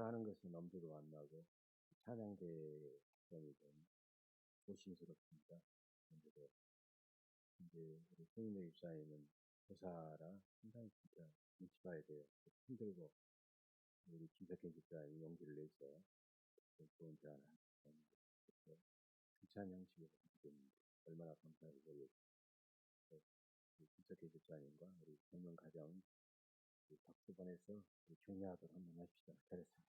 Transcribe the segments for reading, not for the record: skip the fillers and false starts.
하는 것은 엄두도 안 나고 찬양대에 좀 조심스럽습니다. 그런데도 이제 우리 송인호 집사님은 교사라 상당히 진짜 눈치 봐야 돼요. 힘들고 우리 김석현 집사님이 용기를 내서 좋은 제안을 하는 귀찮은 형식으로 하게 됐는데 얼마나 감사하게 모르겠습니다. 김석현 집사님과 우리 청년 가정 박수 보내서 격려하도록 한번 하십시다. 잘했습니다.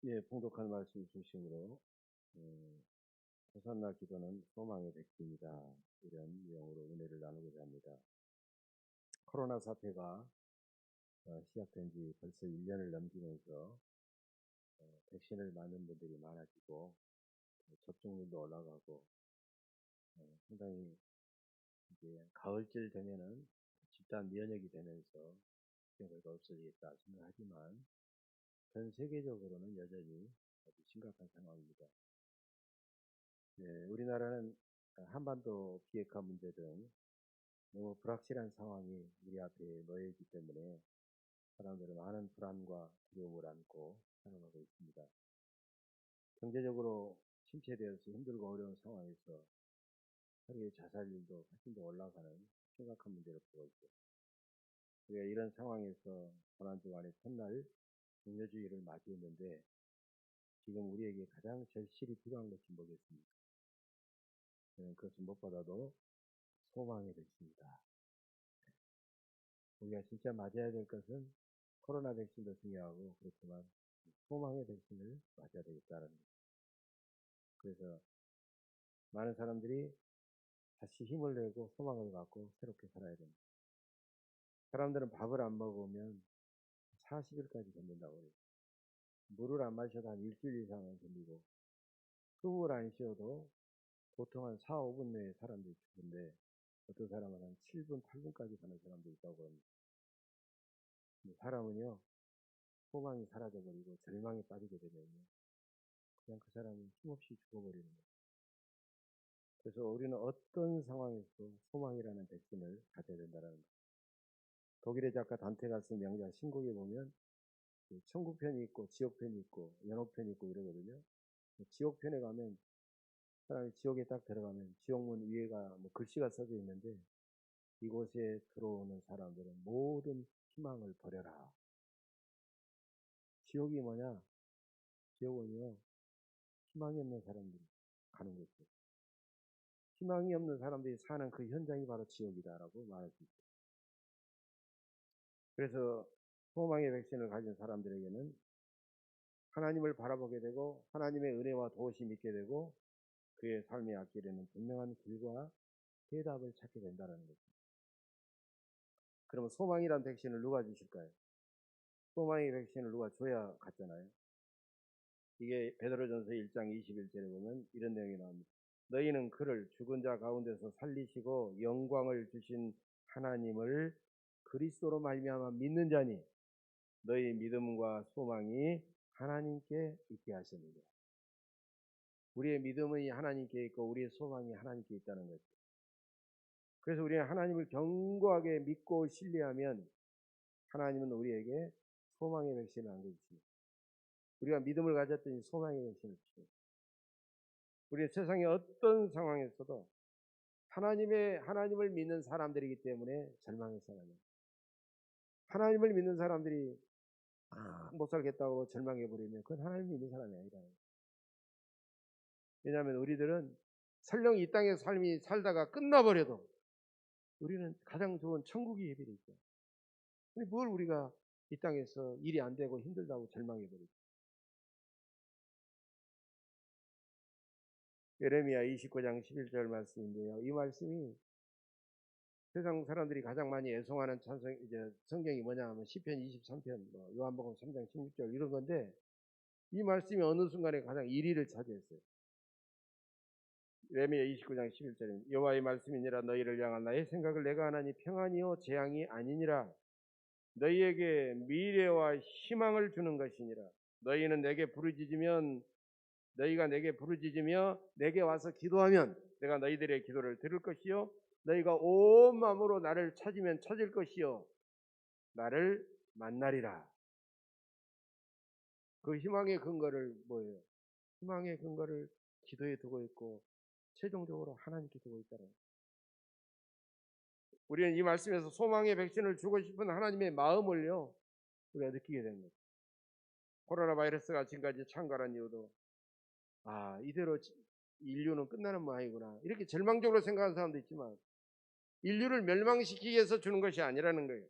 예, 풍독한 말씀 중심으로 호산나 기도는 소망의 백기입니다. 이런 내용으로 은혜를 나누고자 합니다. 코로나 사태가 시작된 지 벌써 1년을 넘기면서 백신을 맞는 분들이 많아지고 접종률도 올라가고 상당히 이제 가을쯤 되면은 집단 면역이 되면서 병사가 없어지겠다 생각하지만 전 세계적으로는 여전히 아주 심각한 상황입니다. 네, 우리나라는 한반도 비핵화 문제 등 너무 불확실한 상황이 우리 앞에 놓여 있기 때문에 사람들은 많은 불안과 두려움을 안고 살아가고 있습니다. 경제적으로 침체되어서 힘들고 어려운 상황에서 하루에 자살률도 훨씬 더 올라가는 심각한 문제를 보고 있고, 우리가 이런 상황에서 고난주 안의 첫날 종료주의를 맞이했는데 지금 우리에게 가장 절실히 필요한 것이 뭐겠습니까? 저는 그것은 무엇보다도 소망의 백신이다. 우리가 진짜 맞아야 될 것은 코로나 백신도 중요하고 그렇지만 소망의 백신을 맞아야 되겠다는 거죠. 그래서 많은 사람들이 다시 힘을 내고 소망을 갖고 새롭게 살아야 됩니다. 사람들은 밥을 안 먹으면 40일까지 견딘다고 그래요. 물을 안 마셔도 한 일주일 이상은 견디고 숨을 안 쉬어도 보통 한 4, 5분 내에 사람들이 죽는데 어떤 사람은 한 7분, 8분까지 가는 사람도 있다고 합니다. 사람은요, 소망이 사라져버리고 절망에 빠지게 되면요, 그냥 그 사람은 힘없이 죽어버리는 거예요. 그래서 우리는 어떤 상황에서도 소망이라는 백신을 가져야 된다는 거예요. 독일의 작가 단테가 쓴 명작 신곡에 보면 천국편이 있고 지옥편이 있고 연옥편이 있고 이러거든요. 지옥편에 가면 사람이 지옥에 딱 들어가면 지옥문 위에가 뭐 글씨가 써져 있는데 이곳에 들어오는 사람들은 모든 희망을 버려라. 지옥이 뭐냐? 지옥은요, 희망이 없는 사람들이 가는 곳이에요. 희망이 없는 사람들이 사는 그 현장이 바로 지옥이다라고 말할 수 있어요. 그래서 소망의 백신을 가진 사람들에게는 하나님을 바라보게 되고 하나님의 은혜와 도우심을 믿게 되고 그의 삶이 앞길에는 분명한 길과 해답을 찾게 된다는 거죠. 그러면 소망이란 백신을 누가 주실까요? 소망의 백신을 누가 줘야 갔잖아요. 이게 베드로전서 1장 21절에 보면 이런 내용이 나옵니다. 너희는 그를 죽은 자 가운데서 살리시고 영광을 주신 하나님을 그리스도로 말미암아 믿는 자니 너희 믿음과 소망이 하나님께 있게 하시느니라. 우리의 믿음이 하나님께 있고 우리의 소망이 하나님께 있다는 거죠. 그래서 우리는 하나님을 견고하게 믿고 신뢰하면 하나님은 우리에게 소망의 백신을 안겨주십니다. 우리가 믿음을 가졌더니 소망의 백신을 주십니다. 우리 세상의 어떤 상황에서도 하나님을 믿는 사람들이기 때문에 절망의 사람이에요. 하나님을 믿는 사람들이 못 살겠다고 절망해버리면 그건 하나님 믿는 사람이 아니라. 왜냐하면 우리들은 설령 이 땅의 삶이 살다가 끝나버려도 우리는 가장 좋은 천국이 예비되어 있죠. 근데 뭘 우리가 이 땅에서 일이 안 되고 힘들다고 절망해버리죠. 예레미야 29장 11절 말씀인데요. 이 말씀이 세상 사람들이 가장 많이 애송하는 성경이 뭐냐 하면 시편 23편, 요한복음 3장 16절 이런 건데 이 말씀이 어느 순간에 가장 1위를 차지했어요. 예레미야 29장 11절입니다. 여호와의 말씀이니라 너희를 향한 나의 생각을 내가 하나니 평안이요 재앙이 아니니라. 너희에게 미래와 희망을 주는 것이니라. 너희는 너희가 내게 부르짖으며 내게 와서 기도하면 내가 너희들의 기도를 들을 것이요 너희가 온 마음으로 나를 찾으면 찾을 것이요 나를 만나리라. 그 희망의 근거를 뭐예요? 희망의 근거를 기도에 두고 있고 최종적으로 하나님께 두고 있다는 거예요. 우리는 이 말씀에서 소망의 백신을 주고 싶은 하나님의 마음을요 우리가 느끼게 되는 거예요. 코로나 바이러스가 지금까지 창궐한 이유도 이대로 인류는 끝나는 모양이구나 이렇게 절망적으로 생각하는 사람도 있지만 인류를 멸망시키기 위해서 주는 것이 아니라는 거예요.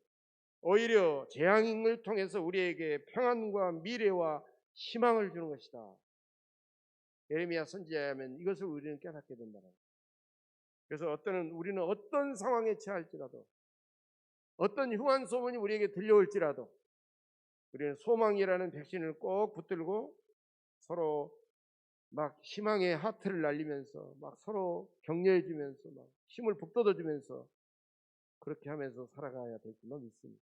오히려 재앙을 통해서 우리에게 평안과 미래와 희망을 주는 것이다. 예레미야 선지자에 하면 이것을 우리는 깨닫게 된다는 거예요. 그래서 우리는 어떤 상황에 처할지라도 어떤 흉한 소문이 우리에게 들려올지라도 우리는 소망이라는 백신을 꼭 붙들고 서로 막 희망의 하트를 날리면서 막 서로 격려해주면서 막 힘을 북돋아주면서 그렇게 하면서 살아가야 될 줄로 믿습니다.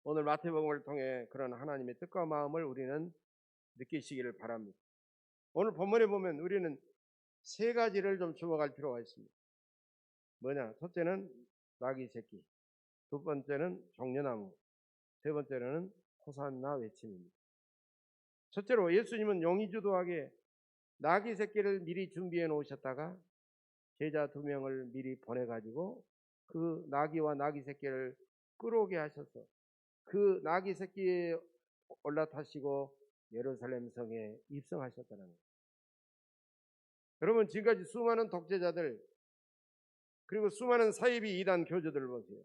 오늘 마태복음을 통해 그런 하나님의 뜻과 마음을 우리는 느끼시기를 바랍니다. 오늘 본문에 보면 우리는 세 가지를 좀 주목할 필요가 있습니다. 뭐냐? 첫째는 나귀 새끼, 두 번째는 종려나무, 세 번째는 호산나 외침입니다. 첫째로 예수님은 용의주도하게 나귀 새끼를 미리 준비해 놓으셨다가 제자 2명을 미리 보내가지고 그 나귀와 나귀 새끼를 끌어오게 하셔서 그 나귀 새끼에 올라타시고 예루살렘 성에 입성하셨다는 거예요. 여러분 지금까지 수많은 독재자들 그리고 수많은 사이비 이단 교주들 보세요.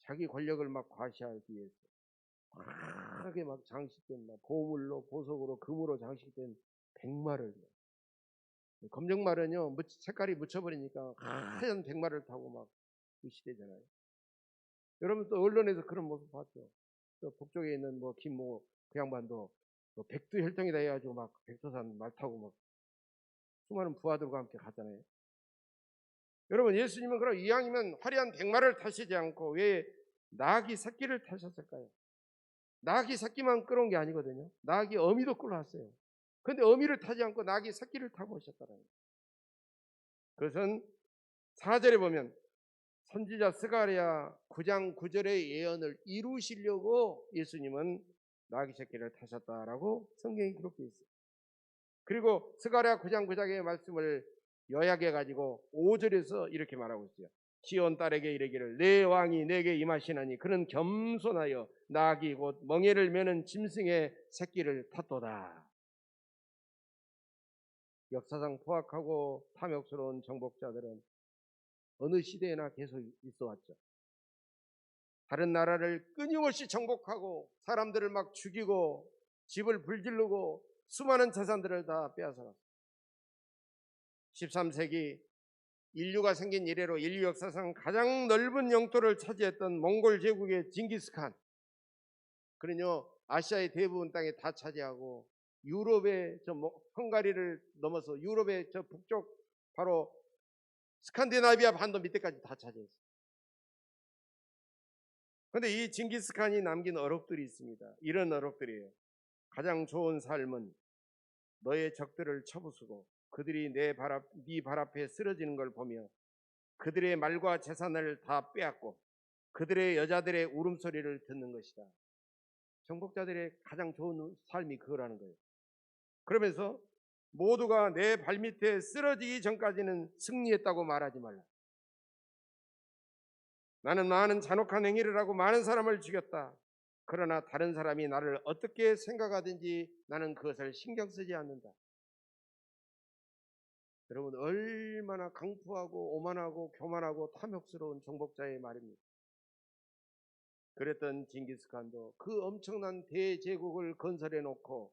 자기 권력을 막 과시하기 위해서 과하게 막 장식된 보물로 보석으로 금으로 장식된 백마를 검정말은요 색깔이 묻혀버리니까 하얀 백마를 타고 막 그 시대잖아요. 여러분 또 언론에서 그런 모습 봤죠. 또 북쪽에 있는 김모 그 양반도 백두혈통이다 해가지고 막 백두산 말 타고 막 수많은 부하들과 함께 갔잖아요. 여러분 예수님은 그럼 이왕이면 화려한 백마를 타시지 않고 왜 나귀 새끼를 타셨을까요? 나귀 새끼만 끌어온 게 아니거든요. 나귀 어미도 끌어왔어요. 그런데 어미를 타지 않고 나귀 새끼를 타고 오셨다는 거예요. 그것은 4절에 보면 선지자 스가랴 9장 9절의 예언을 이루시려고 예수님은 나귀 새끼를 타셨다라고 성경에 기록되어 있어요. 그리고 스가랴 9장 9장의 말씀을 요약해 가지고 5절에서 이렇게 말하고 있어요. 시온 딸에게 이르기를 내 왕이 내게 임하시나니 그는 겸손하여 나귀 곧 멍에를 메는 짐승의 새끼를 탔도다. 역사상 포악하고 탐욕스러운 정복자들은 어느 시대에나 계속 있어 왔죠. 다른 나라를 끊임없이 정복하고 사람들을 막 죽이고 집을 불지르고 수많은 재산들을 다 빼앗아갔어요. 13세기 인류가 생긴 이래로 인류 역사상 가장 넓은 영토를 차지했던 몽골 제국의 징기스칸, 그는요 아시아의 대부분 땅에 다 차지하고 유럽의 헝가리를 넘어서 유럽의 저 북쪽 바로 스칸디나비아 반도 밑에까지 다 차지했어요. 그런데 이 징기스칸이 남긴 어록들이 있습니다. 이런 어록들이에요. 가장 좋은 삶은 너의 적들을 쳐부수고 그들이 네 발 앞에 쓰러지는 걸 보며 그들의 말과 재산을 다 빼앗고 그들의 여자들의 울음소리를 듣는 것이다. 정복자들의 가장 좋은 삶이 그거라는 거예요. 그러면서 모두가 내 발밑에 쓰러지기 전까지는 승리했다고 말하지 말라. 나는 많은 잔혹한 행위를 하고 많은 사람을 죽였다. 그러나 다른 사람이 나를 어떻게 생각하든지 나는 그것을 신경 쓰지 않는다. 여러분 얼마나 강포하고 오만하고 교만하고 탐욕스러운 정복자의 말입니다. 그랬던 징기스칸도 그 엄청난 대제국을 건설해 놓고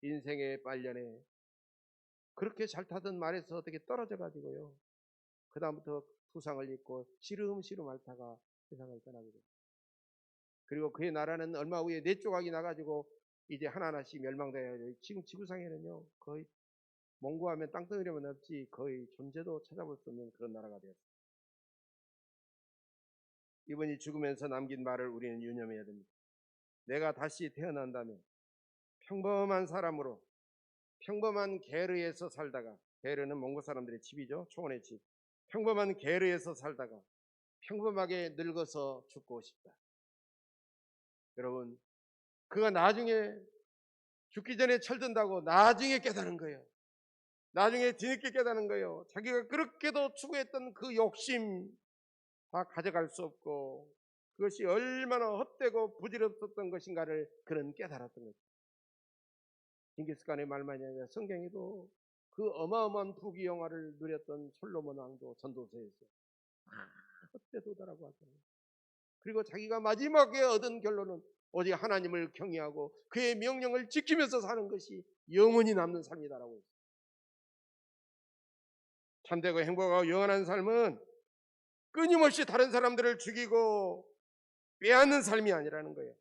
인생의 빨년에 그렇게 잘 타던 말에서 어떻게 떨어져 가지고요. 그 다음부터 투상을 입고 시름시름 앓다가 세상을 떠나게 됩니다. 그리고 그의 나라는 얼마 후에 네 조각이 나가지고 이제 하나하나씩 멸망되어요. 지금 지구상에는요 거의 몽고하면 땅덩어리만 없지 거의 존재도 찾아볼 수 없는 그런 나라가 되었습니다. 이분이 죽으면서 남긴 말을 우리는 유념해야 됩니다. 내가 다시 태어난다면 평범한 사람으로 평범한 게르에서 살다가 게르는 몽고 사람들의 집이죠. 초원의 집. 평범한 게르에서 살다가 평범하게 늙어서 죽고 싶다. 여러분, 그가 나중에 죽기 전에 철든다고 나중에 깨달은 거예요. 나중에 뒤늦게 깨닫는 거예요. 자기가 그렇게도 추구했던 그 욕심 다 가져갈 수 없고 그것이 얼마나 헛되고 부질없었던 것인가를 그는 깨달았던 거죠. 징기스칸의 말만이 아니라 성경에도 그 어마어마한 부귀영화를 누렸던 솔로몬 왕도 전도서에서 헛되도다라고 하잖아요. 그리고 자기가 마지막에 얻은 결론은 오직 하나님을 경외하고 그의 명령을 지키면서 사는 것이 영원히 남는 삶이다라고 했어요. 참되고 행복하고 영원한 삶은 끊임없이 다른 사람들을 죽이고 빼앗는 삶이 아니라는 거예요.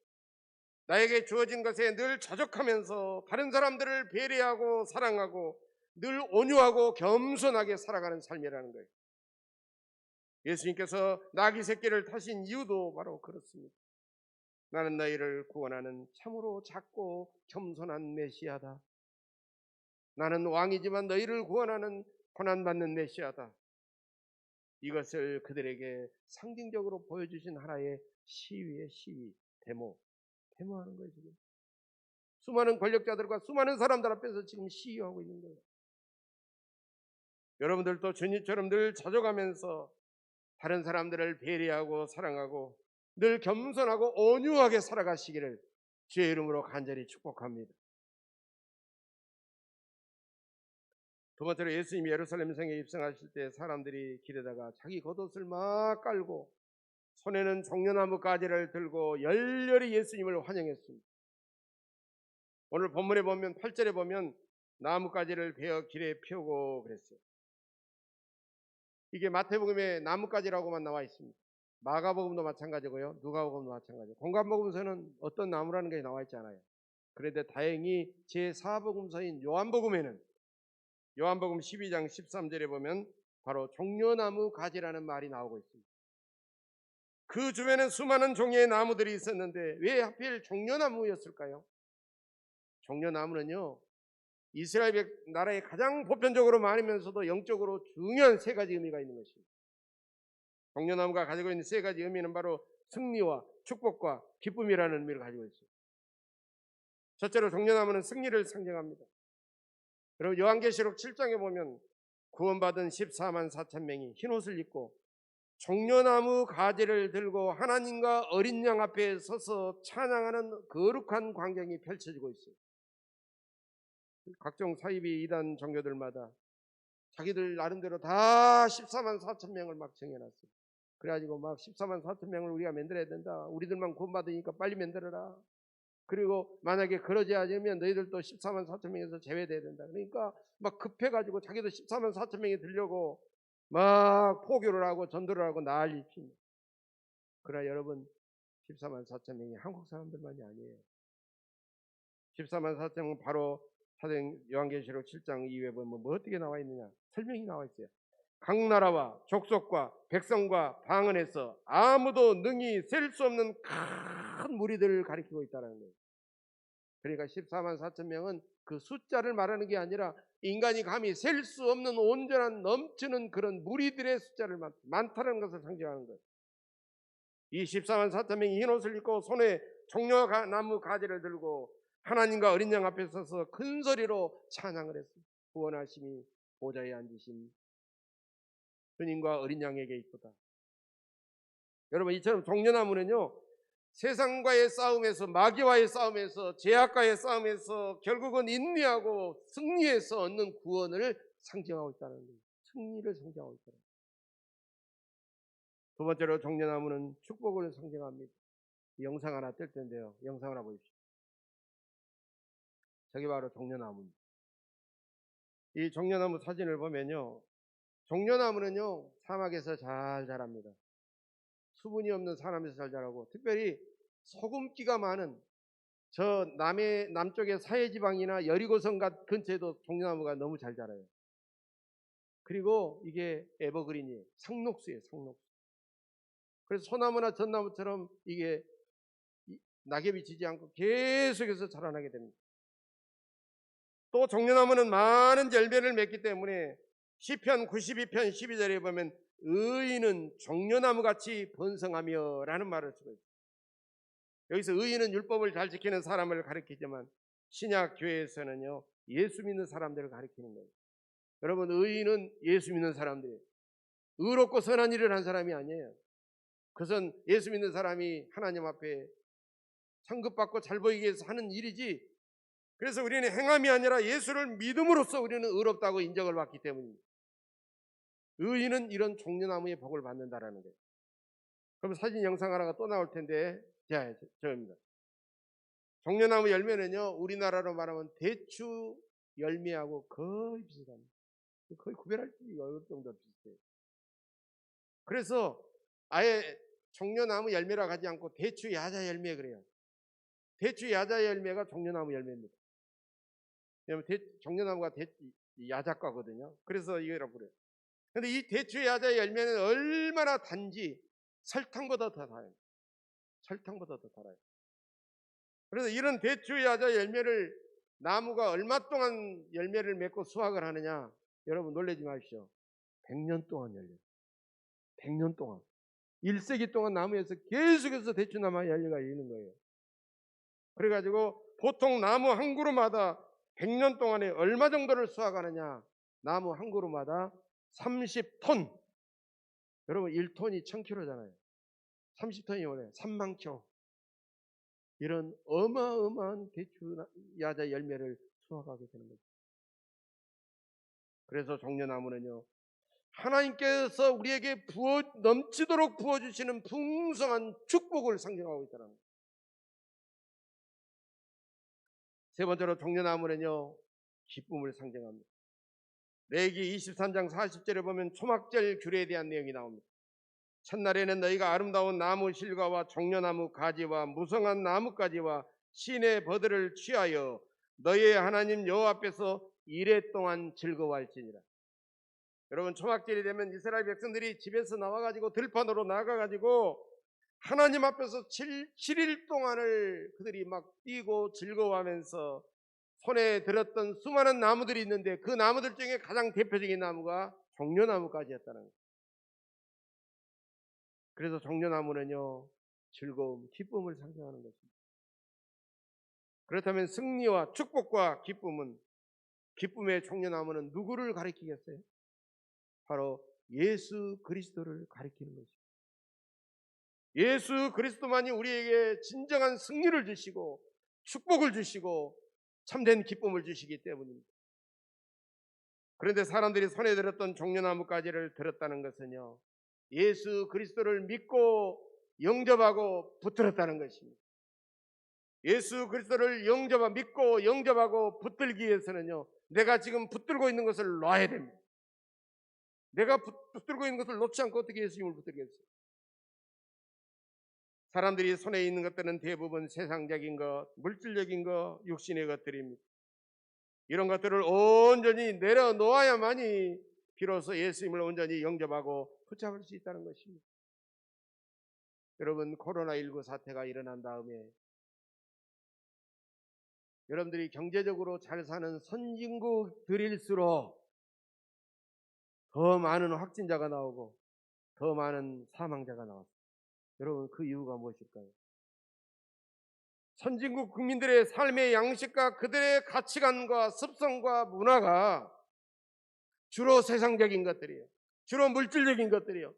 나에게 주어진 것에 늘 자족하면서 다른 사람들을 배려하고 사랑하고 늘 온유하고 겸손하게 살아가는 삶이라는 거예요. 예수님께서 나귀 새끼를 타신 이유도 바로 그렇습니다. 나는 너희를 구원하는 참으로 작고 겸손한 메시아다. 나는 왕이지만 너희를 구원하는 고난받는 메시아다. 이것을 그들에게 상징적으로 보여주신 하나의 시위의 시위, 데모하는 거예요. 지금 수많은 권력자들과 수많은 사람들 앞에서 지금 시위하고 있는 거예요. 여러분들도 주님처럼 늘 자족하면서 다른 사람들을 배려하고 사랑하고 늘 겸손하고 온유하게 살아가시기를 주의 이름으로 간절히 축복합니다. 두 번째로 예수님이 예루살렘 성에 입성하실 때 사람들이 길에다가 자기 겉옷을 막 깔고 손에는 종려나무 가지를 들고 열렬히 예수님을 환영했습니다. 오늘 본문에 보면 8절에 보면 나뭇가지를 베어 길에 펴고 그랬어요. 이게 마태복음에 나뭇가지라고만 나와 있습니다. 마가복음도 마찬가지고요. 누가복음도 마찬가지고 공관복음서는 어떤 나무라는 게 나와 있지 않아요. 그런데 다행히 제4복음서인 요한복음에는 요한복음 12장 13절에 보면 바로 종려나무 가지라는 말이 나오고 있습니다. 그 주변에 수많은 종류의 나무들이 있었는데 왜 하필 종려나무였을까요? 종려나무는요, 이스라엘 나라에 가장 보편적으로 많으면서도 영적으로 중요한 세 가지 의미가 있는 것입니다. 종려나무가 가지고 있는 세 가지 의미는 바로 승리와 축복과 기쁨이라는 의미를 가지고 있습니다. 첫째로 종려나무는 승리를 상징합니다. 여러분 요한계시록 7장에 보면 구원받은 14만 4천 명이 흰옷을 입고 종려나무 가지를 들고 하나님과 어린 양 앞에 서서 찬양하는 거룩한 광경이 펼쳐지고 있어요. 각종 사이비 이단 종교들마다 자기들 나름대로 다 14만 4천 명을 막 정해놨어요. 그래가지고 막 14만 4천 명을 우리가 만들어야 된다. 우리들만 구원받으니까 빨리 만들어라. 그리고 만약에 그러지 않으면 너희들도 14만 4천 명에서 제외돼야 된다. 그러니까 막 급해가지고 자기도 14만 4천 명이 들려고 막 포교를 하고 전도를 하고 난리 핍니다. 그러나 여러분 14만 4천 명이 한국 사람들만이 아니에요. 14만 4천 명은 바로 사도행 요한계시록 7장 이후에 보면 뭐 어떻게 나와 있느냐 설명이 나와 있어요. 각 나라와 족속과 백성과 방언에서 아무도 능히 셀 수 없는 큰 무리들을 가리키고 있다는 거예요. 그러니까 14만 4천 명은 그 숫자를 말하는 게 아니라 인간이 감히 셀 수 없는 온전한 넘치는 그런 무리들의 숫자를 많다는 것을 상징하는 거예요. 이 14만 4천 명이 흰 옷을 입고 손에 종려나무 가지를 들고 하나님과 어린 양 앞에 서서 큰 소리로 찬양을 했습니다. 구원하심이 보좌에 앉으신 주님과 어린 양에게 있도다. 여러분 이처럼 종려나무는요 세상과의 싸움에서 마귀와의 싸움에서 죄악과의 싸움에서 결국은 인내하고 승리해서 얻는 구원을 상징하고 있다는 거예요. 승리를 상징하고 있다는 거예요. 두 번째로 종려나무는 축복을 상징합니다. 영상 하나 뜰 텐데요. 영상 하나 보십시오. 저게 바로 종려나무입니다. 이 종려나무 사진을 보면요. 종려나무는요. 사막에서 잘 자랍니다. 수분이 없는 사람에서 잘 자라고 특별히 소금기가 많은 저 남쪽의 사해지방이나 여리고성 근처에도 종려나무가 너무 잘 자라요. 그리고 이게 에버그린이에요. 상록수예요. 상록수. 그래서 소나무나 전나무처럼 이게 낙엽이 지지 않고 계속해서 자라나게 됩니다. 또 종려나무는 많은 열매를 맺기 때문에 시편 92편 12절에 보면 의인은 종려나무 같이 번성하며 라는 말을 쓰고 있습니다. 여기서 의인은 율법을 잘 지키는 사람을 가리키지만 신약 교회에서는요 예수 믿는 사람들을 가리키는 거예요. 여러분, 의인은 예수 믿는 사람들이에요. 의롭고 선한 일을 한 사람이 아니에요. 그것은 예수 믿는 사람이 하나님 앞에 상급받고 잘 보이기 위해서 하는 일이지, 그래서 우리는 행함이 아니라 예수를 믿음으로써 우리는 의롭다고 인정을 받기 때문입니다. 의인은 이런 종려나무의 복을 받는다라는 거예요. 그럼 사진 영상 하나가 또 나올 텐데, 자, 저입니다. 종려나무 열매는요 우리나라로 말하면 대추 열매하고 거의 비슷합니다. 거의 구별할 수 어려울 정도로 비슷해요. 그래서 아예 종려나무 열매라고 하지 않고 대추 야자 열매 그래요. 대추 야자 열매가 종려나무 열매입니다. 왜냐하면 종려나무가 야자과거든요. 그래서 이거라고 그래요. 그런데 이 대추 야자 열매는 얼마나 단지 설탕보다 더 달아요. 설탕보다 더 달아요. 그래서 이런 대추 야자 열매를 나무가 얼마 동안 열매를 맺고 수확을 하느냐? 여러분 놀라지 마십시오. 100년 동안 열려요. 100년 동안. 1세기 동안 나무에서 계속해서 대추나무 열매가 열리는 거예요. 그래가지고 보통 나무 한 그루마다 100년 동안에 얼마 정도를 수확하느냐? 나무 한 그루마다 30톤. 여러분 1톤이 1000kg잖아요. 30톤이 뭐래? 3만 kg. 이런 어마어마한 대추 야자 열매를 수확하게 되는 거죠. 그래서 종려나무는요 하나님께서 우리에게 넘치도록 부어주시는 풍성한 축복을 상징하고 있다는 거예요. 세 번째로 종려나무는요 기쁨을 상징합니다. 레위기 23장 40절에 보면 초막절 규례에 대한 내용이 나옵니다. 첫날에는 너희가 아름다운 나무 실과와 종려나무 가지와 무성한 나뭇가지와 시내 버들을 취하여 너희의 하나님 여호와 앞에서 이레 동안 즐거워할지니라. 여러분 초막절이 되면 이스라엘 백성들이 집에서 나와가지고 들판으로 나가가지고 하나님 앞에서 7일 동안을 그들이 막 뛰고 즐거워하면서 손에 들었던 수많은 나무들이 있는데 그 나무들 중에 가장 대표적인 나무가 종려나무까지였다는 거예요. 그래서 종려나무는요 즐거움, 기쁨을 상징하는 것입니다. 그렇다면 승리와 축복과 기쁨의 종려나무는 누구를 가리키겠어요? 바로 예수 그리스도를 가리키는 것입니다. 예수 그리스도만이 우리에게 진정한 승리를 주시고 축복을 주시고 참된 기쁨을 주시기 때문입니다. 그런데 사람들이 손에 들었던 종려나무가지를 들었다는 것은요 예수 그리스도를 믿고 영접하고 붙들었다는 것입니다. 예수 그리스도를 믿고 영접하고 붙들기 위해서는요 내가 지금 붙들고 있는 것을 놔야 됩니다. 내가 붙들고 있는 것을 놓지 않고 어떻게 예수님을 붙들겠어요? 사람들이 손에 있는 것들은 대부분 세상적인 것, 물질적인 것, 육신의 것들입니다. 이런 것들을 온전히 내려놓아야만이 비로소 예수님을 온전히 영접하고 붙잡을 수 있다는 것입니다. 여러분 코로나19 사태가 일어난 다음에 여러분들이 경제적으로 잘 사는 선진국들일수록 더 많은 확진자가 나오고 더 많은 사망자가 나왔습니다. 여러분 그 이유가 무엇일까요? 선진국 국민들의 삶의 양식과 그들의 가치관과 습성과 문화가 주로 세상적인 것들이에요. 주로 물질적인 것들이에요.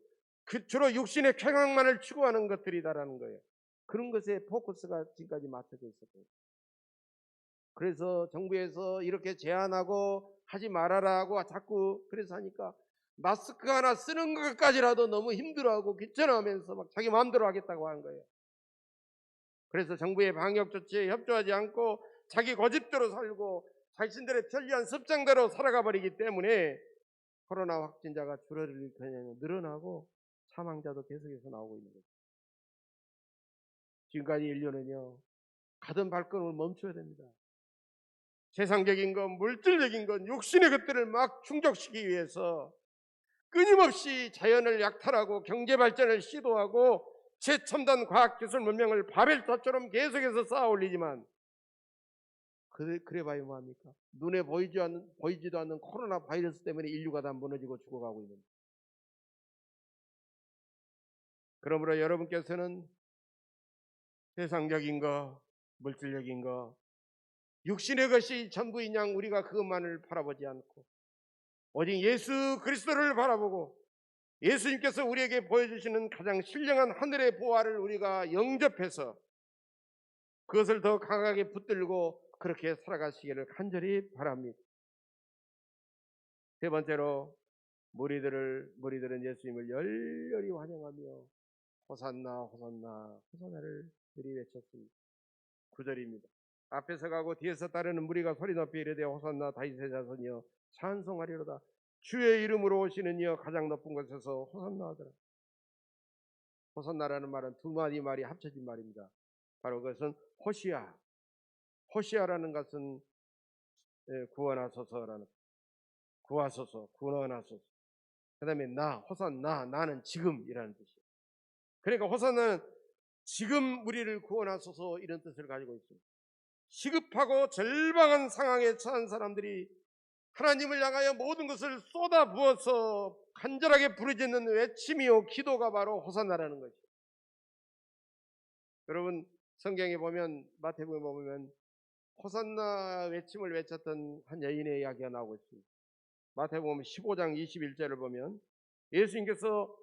주로 육신의 쾌락만을 추구하는 것들이다라는 거예요. 그런 것에 포커스가 지금까지 맞춰져 있었거든요. 그래서 정부에서 이렇게 제한하고 하지 말아라고 자꾸 그래서 하니까 마스크 하나 쓰는 것까지라도 너무 힘들어하고 귀찮아하면서 막 자기 마음대로 하겠다고 하는 거예요. 그래서 정부의 방역 조치에 협조하지 않고 자기 고집대로 살고 자신들의 편리한 습성대로 살아가 버리기 때문에 코로나 확진자가 줄어들 경향이 늘어나고 사망자도 계속해서 나오고 있는 거죠. 지금까지 인류는요 가던 발걸음을 멈춰야 됩니다. 세상적인 것, 물질적인 것, 육신의 것들을 막 충족시키기 위해서 끊임없이 자연을 약탈하고 경제 발전을 시도하고 최첨단 과학기술 문명을 바벨탑처럼 계속해서 쌓아 올리지만 그래봐야 뭐합니까? 눈에 보이지도 않는 코로나 바이러스 때문에 인류가 다 무너지고 죽어가고 있는. 그러므로 여러분께서는 세상적인 거, 물질적인 거, 육신의 것이 전부인 양 우리가 그것만을 바라보지 않고 오직 예수 그리스도를 바라보고 예수님께서 우리에게 보여주시는 가장 신령한 하늘의 보화를 우리가 영접해서 그것을 더 강하게 붙들고 그렇게 살아가시기를 간절히 바랍니다. 세 번째로 무리들은 예수님을 열렬히 환영하며 호산나 호산나 호산나를 들이외쳤습니다. 9절입니다. 앞에서 가고 뒤에서 따르는 무리가 소리 높이 이르되 호산나 다윗의 자손이여 찬송하리로다. 주의 이름으로 오시는 이여 가장 높은 곳에서 호산나 하더라. 호산나라는 말은 두 마디 말이 합쳐진 말입니다. 바로 그것은 호시아. 호시아라는 것은 구원하소서라는, 구하소서, 구원하소서. 그 다음에 호산나, 나는 지금이라는 뜻이에요. 그러니까 호산나는 지금 우리를 구원하소서 이런 뜻을 가지고 있습니다. 시급하고 절박한 상황에 처한 사람들이 하나님을 향하여 모든 것을 쏟아부어서 간절하게 부르짖는 외침이요 기도가 바로 호산나라는 것이죠. 여러분 성경에 보면 마태복음에 보면 호산나 외침을 외쳤던 한 여인의 이야기가 나오고 있습니다. 마태복음 15장 21절을 보면 예수님께서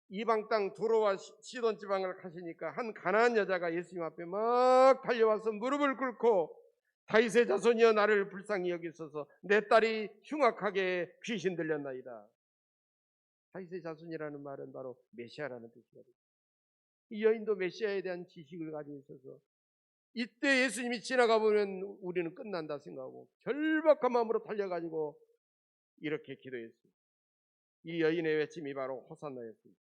이방 땅 두로와 시돈 지방을 가시니까 한 가나안 여자가 예수님 앞에 막 달려와서 무릎을 꿇고 다윗의 자손이여 나를 불쌍히 여기소서 내 딸이 흉악하게 귀신 들렸나이다. 다윗의 자손이라는 말은 바로 메시아라는 뜻이거든요. 이 여인도 메시아에 대한 지식을 가지고 있어서 이때 예수님이 지나가 보면 우리는 끝난다 생각하고 절박한 마음으로 달려가지고 이렇게 기도했습니다. 이 여인의 외침이 바로 호산나였습니다.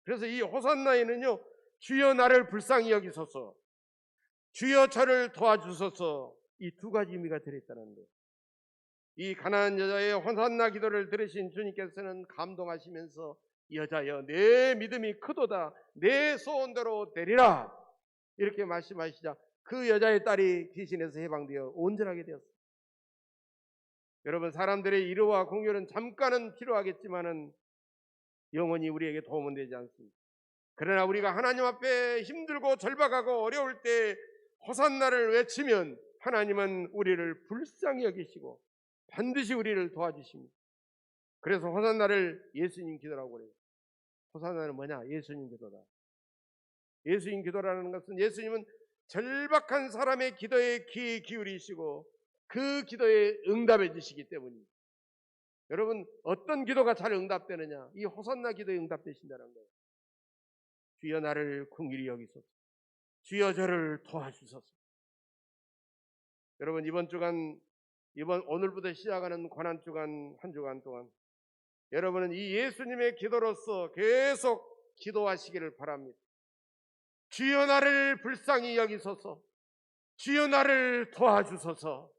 그래서 이 호산나에는요 주여 나를 불쌍히 여기소서, 주여 저를 도와주소서, 이 두 가지 의미가 들어있다는 거예요. 이 가난한 여자의 호산나 기도를 들으신 주님께서는 감동하시면서 여자여 내 믿음이 크도다, 내 소원대로 되리라 이렇게 말씀하시자 그 여자의 딸이 귀신에서 해방되어 온전하게 되었습니다. 여러분 사람들의 위로와 공유는 잠깐은 필요하겠지만은 영원히 우리에게 도움은 되지 않습니다. 그러나 우리가 하나님 앞에 힘들고 절박하고 어려울 때 호산나를 외치면 하나님은 우리를 불쌍히 여기시고 반드시 우리를 도와주십니다. 그래서 호산나를 예수님 기도라고 그래요. 호산나는 뭐냐? 예수님 기도다. 예수님 기도라는 것은 예수님은 절박한 사람의 기도에 귀 기울이시고 그 기도에 응답해 주시기 때문입니다. 여러분 어떤 기도가 잘 응답되느냐? 이 호산나 기도에 응답되신다는 거예요. 주여 나를 긍휼히 여기소서, 주여 저를 도와주소서. 여러분 이번 오늘부터 시작하는 고난주간 한 주간 동안 여러분은 이 예수님의 기도로서 계속 기도하시기를 바랍니다. 주여 나를 불쌍히 여기소서, 주여 나를 도와주소서.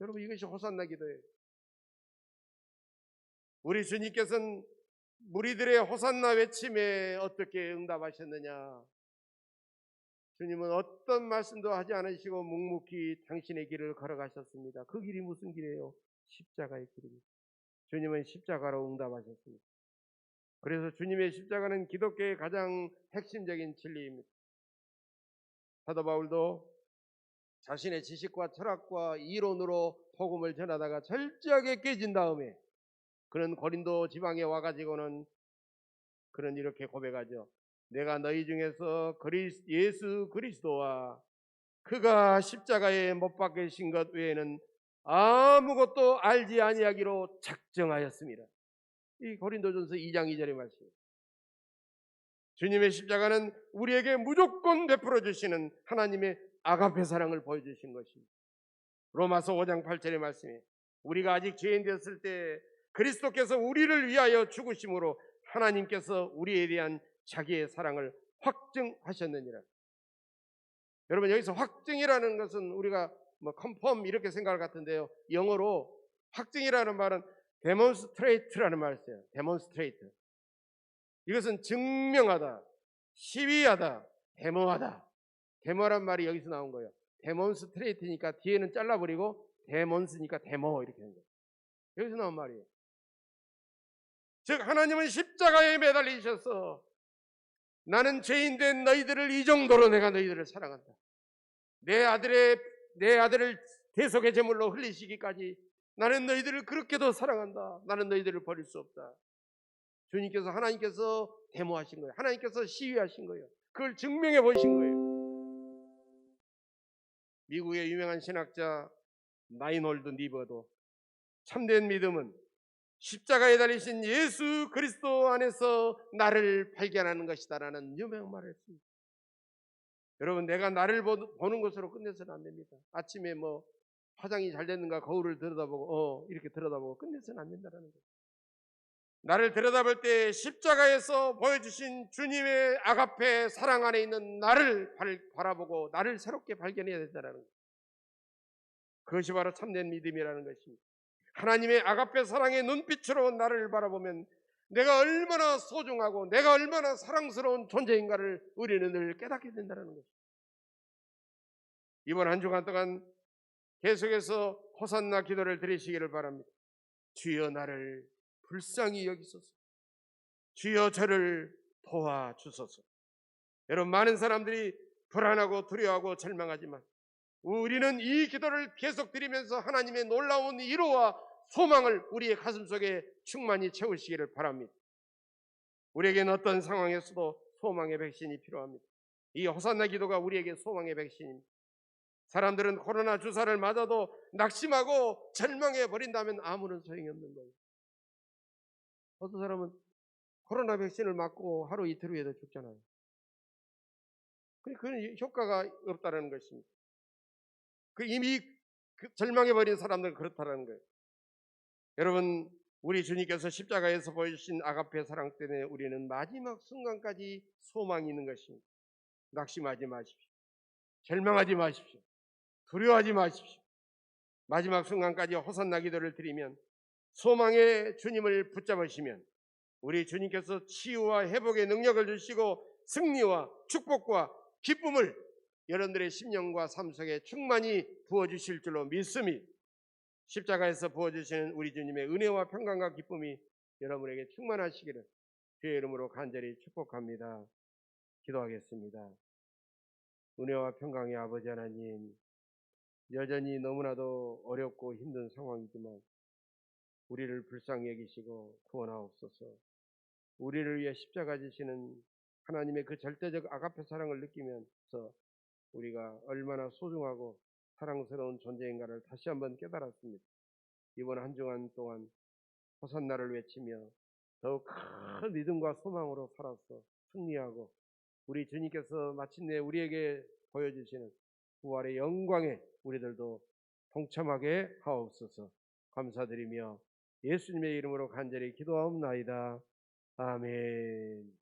여러분 이것이 호산나 기도예요. 우리 주님께서는 무리들의 호산나 외침에 어떻게 응답하셨느냐? 주님은 어떤 말씀도 하지 않으시고 묵묵히 당신의 길을 걸어가셨습니다. 그 길이 무슨 길이에요? 십자가의 길입니다. 주님은 십자가로 응답하셨습니다. 그래서 주님의 십자가는 기독교의 가장 핵심적인 진리입니다. 사도 바울도 자신의 지식과 철학과 이론으로 복음을 전하다가 철저하게 깨진 다음에 그는 고린도 지방에 와가지고는 그는 이렇게 고백하죠. 내가 너희 중에서 예수 그리스도와 그가 십자가에 못 박히신 것 외에는 아무것도 알지 아니하기로 작정하였습니다. 이 고린도전서 2장 2절의 말씀입니다. 주님의 십자가는 우리에게 무조건 베풀어 주시는 하나님의 아가페 사랑을 보여주신 것입니다. 로마서 5장 8절의 말씀에 우리가 아직 죄인 되었을 때 그리스도께서 우리를 위하여 죽으심으로 하나님께서 우리에 대한 자기의 사랑을 확증하셨느니라. 여러분 여기서 확증이라는 것은 우리가 컨펌 이렇게 생각할 것 같은데요. 영어로 확증이라는 말은 demonstrate라는 말이 있어요. demonstrate. 이것은 증명하다, 시위하다, 데모하다. 데모란 말이 여기서 나온 거예요. 데몬스트레이트니까 뒤에는 잘라버리고 데몬스니까 데모 이렇게 하는 거예요. 여기서 나온 말이에요. 즉 하나님은 십자가에 매달리셔서 나는 죄인된 너희들을 이 정도로 내가 너희들을 사랑한다. 내 아들을 대속의 제물로 흘리시기까지 나는 너희들을 그렇게도 사랑한다. 나는 너희들을 버릴 수 없다. 주님께서 하나님께서 데모하신 거예요. 하나님께서 시위하신 거예요. 그걸 증명해 보신 거예요. 미국의 유명한 신학자 나인홀드 니버도 참된 믿음은 십자가에 달리신 예수 그리스도 안에서 나를 발견하는 것이다라는 유명한 말을 했습니다. 여러분, 내가 나를 보는 것으로 끝내서는 안 됩니다. 아침에 뭐 화장이 잘 됐는가 거울을 들여다보고 이렇게 들여다보고 끝내서는 안 된다는 거예요. 나를 들여다볼 때 십자가에서 보여주신 주님의 아가페 사랑 안에 있는 나를 바라보고 나를 새롭게 발견해야 된다는 거예요. 그것이 바로 참된 믿음이라는 것입니다. 하나님의 아가페 사랑의 눈빛으로 나를 바라보면 내가 얼마나 소중하고 내가 얼마나 사랑스러운 존재인가를 우리는 늘 깨닫게 된다는 것입니다. 이번 한 주간 동안 계속해서 호산나 기도를 드리시기를 바랍니다. 주여 나를 불쌍히 여기소서. 주여 저를 도와주소서. 여러분, 많은 사람들이 불안하고 두려워하고 절망하지만 우리는 이 기도를 계속 드리면서 하나님의 놀라운 위로와 소망을 우리의 가슴속에 충만히 채우시기를 바랍니다. 우리에게는 어떤 상황에서도 소망의 백신이 필요합니다. 이 호산나 기도가 우리에게 소망의 백신입니다. 사람들은 코로나 주사를 맞아도 낙심하고 절망해 버린다면 아무런 소용이 없는 거예요. 어떤 사람은 코로나 백신을 맞고 하루 이틀 후에도 죽잖아요. 그건 효과가 없다는 것입니다. 이미 절망해 버린 사람들은 그렇다는 거예요. 여러분, 우리 주님께서 십자가에서 보여주신 아가페 사랑 때문에 우리는 마지막 순간까지 소망이 있는 것입니다. 낙심하지 마십시오. 절망하지 마십시오. 두려워하지 마십시오. 마지막 순간까지 호산나 기도를 드리면 소망의 주님을 붙잡으시면 우리 주님께서 치유와 회복의 능력을 주시고 승리와 축복과 기쁨을 여러분들의 심령과 삶 속에 충만히 부어주실 줄로 믿습니다. 십자가에서 부어주시는 우리 주님의 은혜와 평강과 기쁨이 여러분에게 충만하시기를 주의 이름으로 간절히 축복합니다. 기도하겠습니다. 은혜와 평강의 아버지 하나님, 여전히 너무나도 어렵고 힘든 상황이지만 우리를 불쌍히 여기시고 구원하옵소서. 우리를 위해 십자가 지시는 하나님의 그 절대적 아가페 사랑을 느끼면서 우리가 얼마나 소중하고 사랑스러운 존재인가를 다시 한번 깨달았습니다. 이번 한 주간 동안 호산나를 외치며 더욱 큰 믿음과 소망으로 살아서 승리하고 우리 주님께서 마침내 우리에게 보여주시는 부활의 영광에 우리들도 동참하게 하옵소서. 감사드리며 예수님의 이름으로 간절히 기도하옵나이다. 아멘.